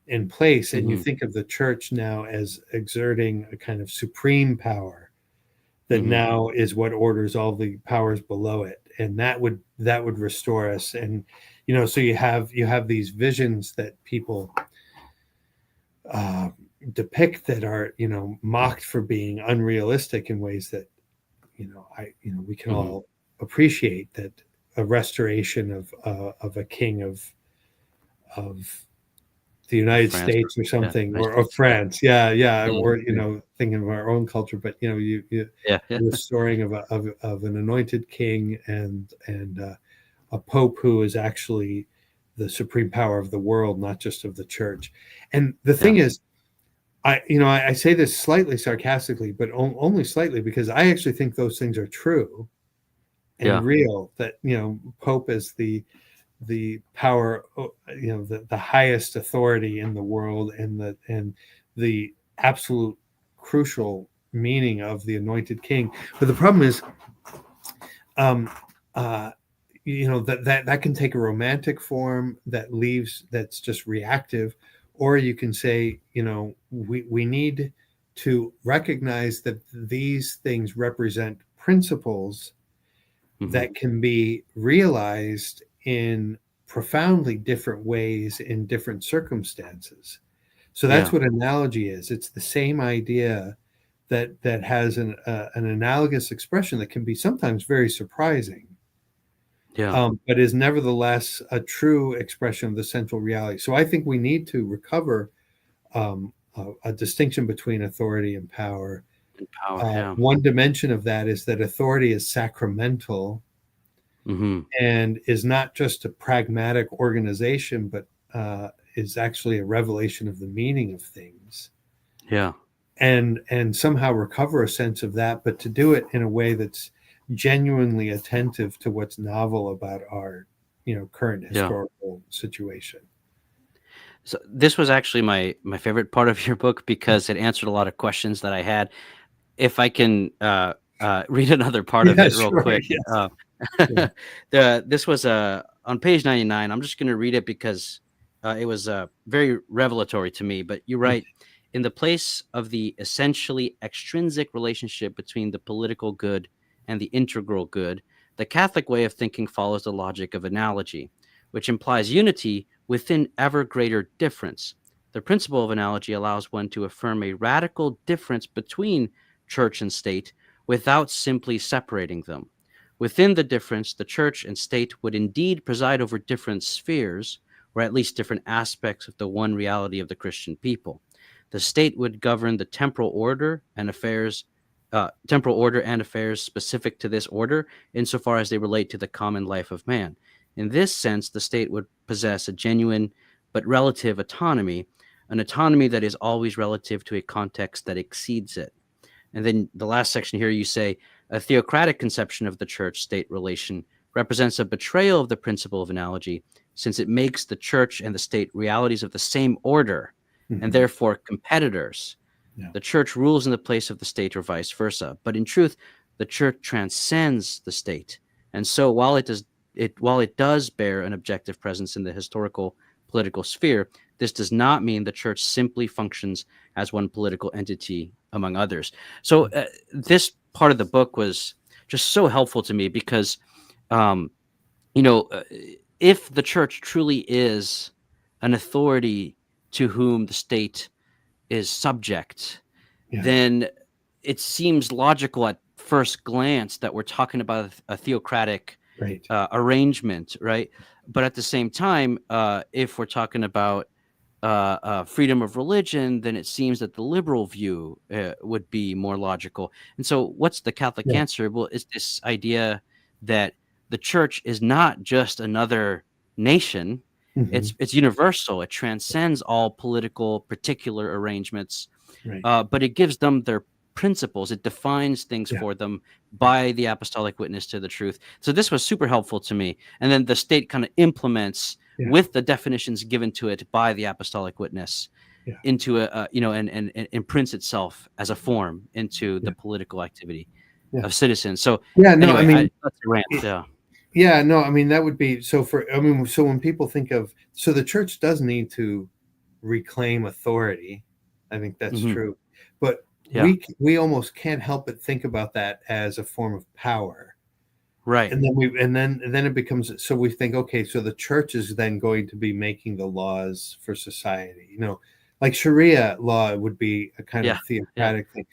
in place, and you Hmm. think of the church now as exerting a kind of supreme power, that Hmm. now is what orders all the powers below it, and that would restore us. And so you have these visions that people uh, depict that are mocked for being unrealistic in ways that we can Hmm. all appreciate, that a restoration of a king of the United France, or, States or yeah, something, United or of States. Yeah. France. Yeah, yeah. Yeah. Or, Yeah. thinking of our own culture, but you Yeah. Yeah. restoring of an anointed king, and a pope who is actually the supreme power of the world, not just of the church. And the Yeah. thing is, I say this slightly sarcastically, but only slightly, because I actually think those things are true and Yeah. real. That pope is the power, the highest authority in the world, and the absolute crucial meaning of the anointed king. But the problem is, um, uh, that can take a romantic form that's just reactive, or you can say, we need to recognize that these things represent principles Hmm. that can be realized in profoundly different ways in different circumstances. So that's Yeah. what analogy is. It's the same idea that has an analogous expression that can be sometimes very surprising, Yeah. but is nevertheless a true expression of the central reality. So I think we need to recover a distinction between authority and power. And power. Yeah. One dimension of that is that authority is sacramental Hmm. and is not just a pragmatic organization, but is actually a revelation of the meaning of things, Yeah. and somehow recover a sense of that, but to do it in a way that's genuinely attentive to what's novel about our current Yeah. historical situation. So this was actually my favorite part of your book because it answered a lot of questions that I had. If I can read another part of Yeah, it real sure. quick. Yes. Yeah. This was on page 99. I'm just going to read it because it was very revelatory to me. But you write, in the place of the essentially extrinsic relationship between the political good and the integral good, the Catholic way of thinking follows the logic of analogy, which implies unity within ever greater difference. The principle of analogy allows one to affirm a radical difference between church and state without simply separating them. Within the difference, the church and state would indeed preside over different spheres, or at least different aspects of the one reality of the Christian people. The state would govern the temporal order and affairs specific to this order, insofar as they relate to the common life of man. In this sense, the state would possess a genuine but relative autonomy, an autonomy that is always relative to a context that exceeds it. And then the last section here, you say a theocratic conception of the church state relation represents a betrayal of the principle of analogy, since it makes the church and the state realities of the same order and Mhm. therefore competitors. Yeah. The church rules in the place of the state or vice versa. But in truth, the church transcends the state. And so while it does bear an objective presence in the historical political sphere, this does not mean the church simply functions as one political entity among others. So this part of the book was just so helpful to me because, um, you know, uh, if the church truly is an authority to whom the state is subject, Yeah. then it seems logical at first glance that we're talking about a theocratic Right. arrangement, right? But at the same time, if we're talking about freedom of religion, then it seems that the liberal view would be more logical. And so, what's the Catholic Yeah. answer? Well, it's this idea that the church is not just another nation; Hmm. it's universal. It transcends all political particular arrangements, Right. but it gives them their principles. It defines things Yeah. for them by the apostolic witness to the truth. So this was super helpful to me. And then the state kind of implements Yeah. with the definitions given to it by the apostolic witness Yeah. into and imprints itself as a form into the Yeah. political activity Yeah. of citizens. So Yeah. No, I anyway, mean, that's a rant. it, Yeah. yeah, no, I mean, that would be so so when people think of, so the church does need to reclaim authority. I think that's Hmm. true. But Yeah. we almost can't help but think about that as a form of power. Right. And then it becomes, so we think, okay, so the church is then going to be making the laws for society, like Sharia law would be a kind Yeah. of Yeah. theocratic thing.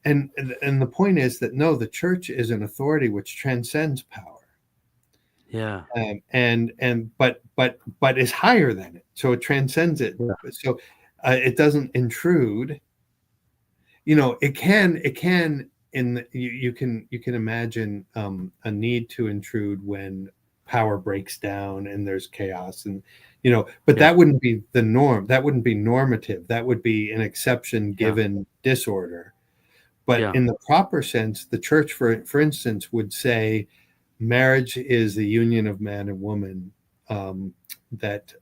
And the point is that no, the church is an authority which transcends power, Yeah. but is higher than it, so it transcends it. Yeah. So it doesn't intrude. It can you can imagine a need to intrude when power breaks down and there's chaos, but Yeah. that wouldn't be the norm. That wouldn't be normative. That would be an exception Yeah. given disorder. But Yeah. in the proper sense, the church, for instance, would say marriage is the union of man and woman, that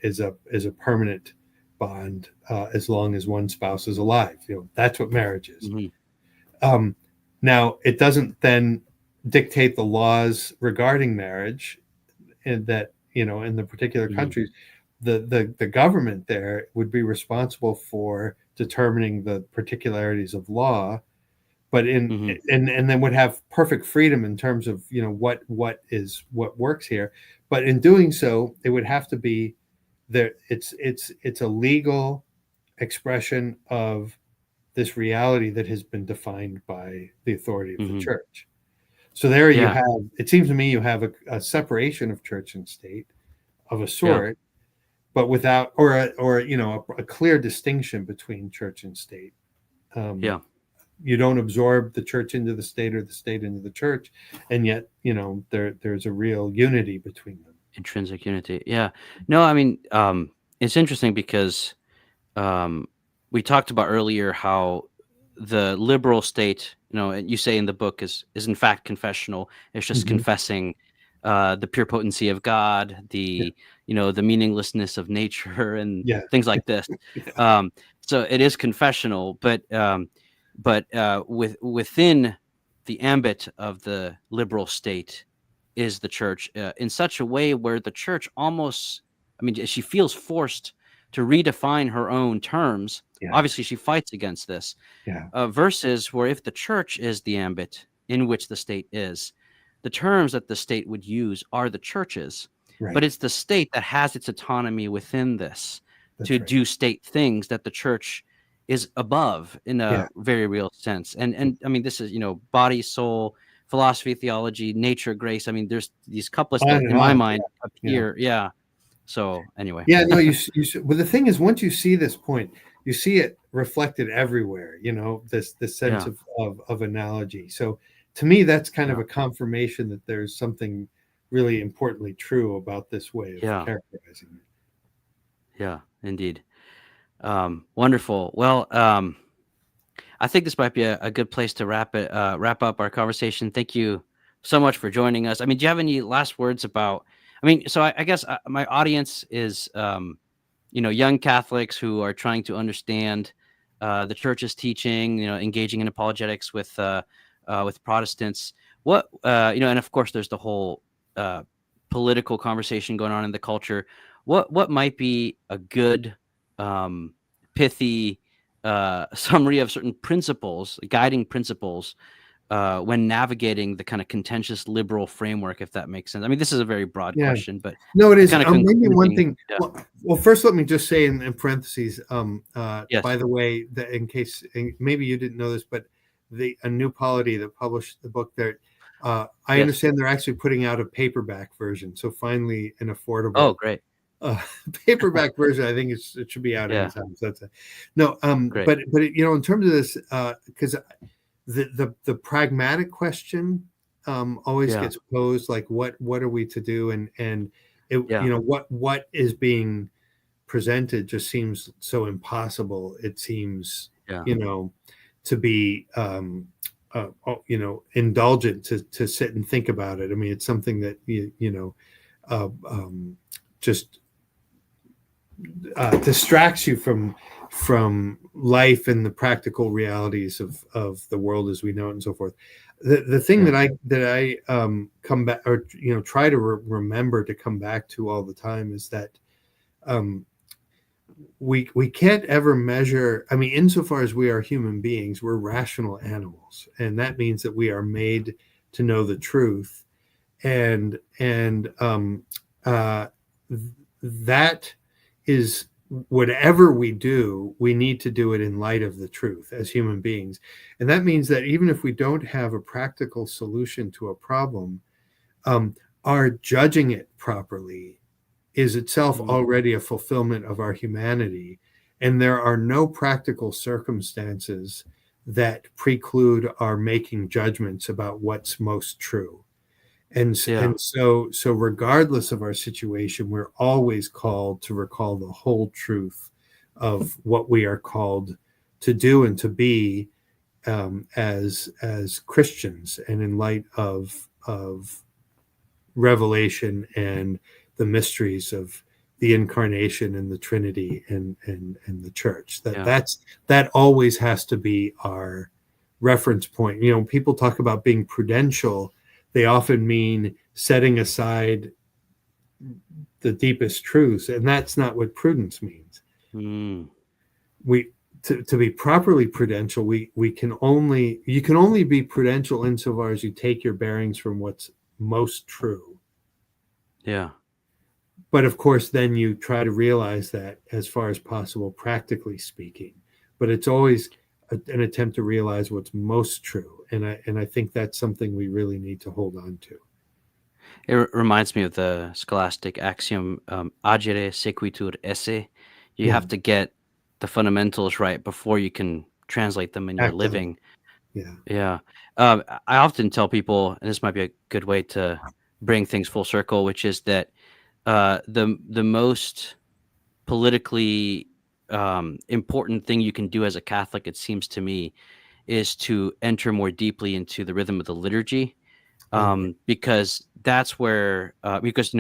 is a permanent bond, as long as one spouse is alive. That's what marriage is. Hmm. Um, Now, it doesn't then dictate the laws regarding marriage, and that in the particular Hmm. countries, the government there would be responsible for determining the particularities of law, but Hmm. and then would have perfect freedom in terms of what works here. But in doing so, it would have to be there. It's a legal expression of this reality that has been defined by the authority of the Hmm. church. So there you Yeah. have, it seems to me, you have a separation of church and state of a Yeah. sort, but without, or a clear distinction between church and state. Um, Yeah. you don't absorb the church into the state or the state into the church, and yet there's a real unity between them. Intrinsic unity. Yeah. No, I mean, it's interesting because um, we talked about earlier how the liberal state, and you say in the book is in fact confessional. It's just Hmm. confessing the pure potency of God, Yeah, the meaninglessness of nature, and yeah, things like this. yeah, So it is confessional, but within the ambit of the liberal state is the church, in such a way where the church almost, I mean, she feels forced to redefine her own terms. yes, Obviously, she fights against this, yeah, versus where if the church is the ambit in which the state is, the terms that the state would use are the church's, but right. it's the state that has its autonomy within this to That's right. do state things that the church is above in Yeah, a very real sense. And I mean, this is, body, soul, philosophy, theology, nature, grace. I mean, there's these couplets on that and in my on. mind Yeah, appear. Yeah. So anyway, yeah. No, well, the thing is, once you see this point, you see it reflected everywhere. This sense yeah, of analogy. So to me, that's kind of yeah, a confirmation that there's something really importantly true about this way of yeah, characterizing it. yeah, indeed. Wonderful. Well, I think this might be a good place to wrap up our conversation. Thank you so much for joining us. I mean, do you have any last words about? I mean, so I guess my audience is, young Catholics who are trying to understand the church's teaching. Engaging in apologetics with Protestants. And of course, there's the whole uh, political conversation going on in the culture. What might be a good, pithy summary of certain principles, guiding principles, when navigating the kind of contentious liberal framework, if that makes sense? I mean, this is a very broad Yeah. question, but No, it the is. kind of Maybe one concluding, thing. yeah, Well, first, let me just say in parentheses. By yes, the way, that in case maybe you didn't know this, but a New Polity that published the book there. I yes. understand they're actually putting out a paperback version. So finally, an Oh, affordable great. uh, paperback version. I think it should be out Yeah, anytime. So that's no. great. But in terms of this, because the pragmatic question always Yeah, gets posed, like what are we to do, and it, yeah, what is being presented just seems so impossible. It seems yeah, to be indulgent to sit and think about it. I mean, it's something that just distracts you from life and the practical realities of the world as we know it and so forth. The thing yeah, that I come back, or try to remember to come back to all the time, is that um, we can't ever measure. I mean, insofar as we are human beings, we're rational animals, and that means that we are made to know the truth, and uh, that is, whatever we do, we need to do it in light of the truth as human beings. And that means that even if we don't have a practical solution to a problem, um, our judging it properly is itself Mm, already a fulfillment of our humanity. And there are no practical circumstances that preclude our making judgments about what's most true. yeah. And so regardless of our situation, we're always called to recall the whole truth of what we are called to do and to be, as Christians, and in light of revelation and the mysteries of the incarnation and the Trinity, and the church. Yeah. That always has to be our reference point. People talk about being prudential. They often mean setting aside the deepest truths, and that's not what prudence means. Mm, We to be properly prudential, we can only you can only be prudential insofar as you take your bearings from what's most true. yeah. But of course, then you try to realize that as far as possible, practically speaking. But it's always an attempt to realize what's most true, and I think that's something we really need to hold on to. It reminds me of the scholastic axiom, agere sequitur esse. You Yeah, have to get the fundamentals right before you can translate them in your act on it. living. Yeah, Yeah. I often tell people, and this might be a good way to bring things full circle, which is that the most politically important thing you can do as a Catholic, it seems to me, is to enter more deeply into the rhythm of the liturgy, I agree. because that's where because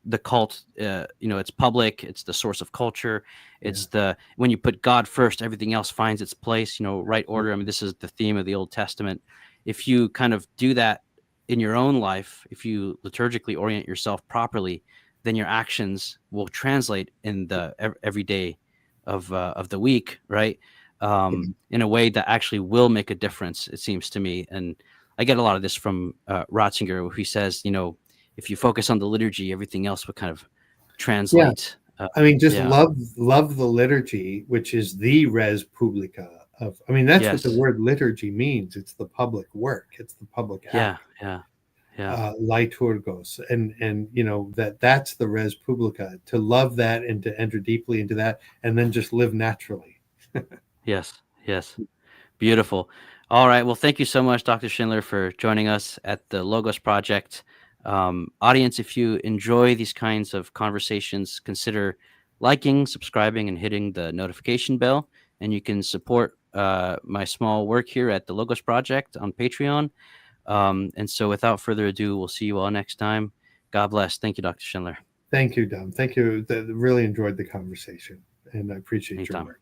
the cult, it's public, it's the source of culture, Yeah, it's the when you put God first, everything else finds its place, right yeah, order. I mean, this is the theme of the Old Testament. If you kind of do that in your own life, if you liturgically orient yourself properly, then your actions will translate in the every day of the week, right? yeah. In a way that actually will make a difference, it seems to me. And I get a lot of this from Ratzinger, where he says, if you focus on the liturgy, everything else will kind of Yeah. translate. I mean, just Yeah. love the liturgy, which is the res publica of. I mean, that's what the Yes. word liturgy means. It's the public work. It's the public Yeah. act. Yeah. Yeah. Liturgos, and that's the res publica, to love that and to enter deeply into that, and then just live naturally. Yes. Yes. Beautiful. All right. Well, thank you so much, Dr. Schindler, for joining us at the Logos Project. Audience, if you enjoy these kinds of conversations, consider liking, subscribing, and hitting the notification bell. And you can support my small work here at the Logos Project on Patreon. And so, without further ado, we'll see you all next time. God bless. Thank you, Dr. Schindler. Thank you, Dom. Thank you. Really enjoyed the conversation, and I appreciate your Anytime. work.